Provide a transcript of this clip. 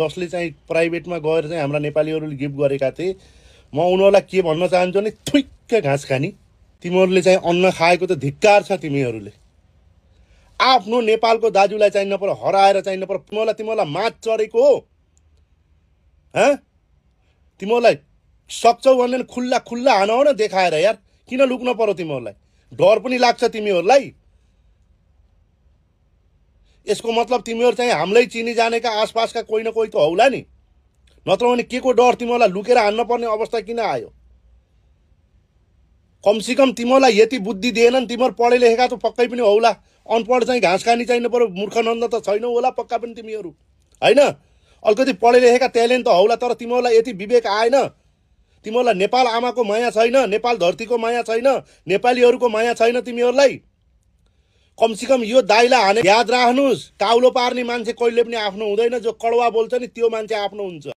जसले चाहिँ प्राइभेटमा गएर चाहिँ हाम्रा नेपालीहरूले गिफ्ट गरेका थिए, म उनीहरूलाई के भन्न चाहन्छु भने थुइक्क घाँस खानी। तिमीहरूले चाहिँ अन्न खाएको त धिक्कार छ। तिमीहरूले आफ्नो नेपालको दाजुलाई चाहिँ नपर हराएर चाहिँ नपर तिमीहरूलाई मात चढेको हो। तिमीहरूलाई सक्छौ भने खुल्ला खुल्ला हानौ न देखाएर यार। किन लुक्न पर्यो तिमीहरूलाई? डर पनि लाग्छ तिमीहरूलाई। यसको मतलब तिमीहरू चाहिँ हामीलाई चिनी जानेका आसपासका कोही न कोही त हौला नि। नत्र भने के को डर तिमीहरूलाई लुकेर हान्न पर्ने अवस्था किन आयो? कमसेकम तिमीहरूलाई यति बुद्धि दिएनन्। तिमीहरू पढे लेखेका त पक्कै पनि हौला। अनपढ चाहिँ घाँस खानी चाहिँ नपर्यो मूर्खनन्द त छैनौ होला पक्का पनि तिमीहरू, हैन? अलिकति पढे लेखेका ट्यालेन्ट त हौला, तर तिमीहरूलाई यति विवेक आएन। तिमीहरूलाई नेपाल आमाको माया छैन, नेपाल धरतीको माया छैन, नेपालीहरूको माया छैन तिमीहरूलाई। कमसेकम यो दाइला हाने याद राख्नुस्, काउलो पार्ने मान्छे कहिले पनि आफ्नो हुँदैन। जो कड़वा बोल्छ नि त्यो मान्छे आफ्नो हुन्छ।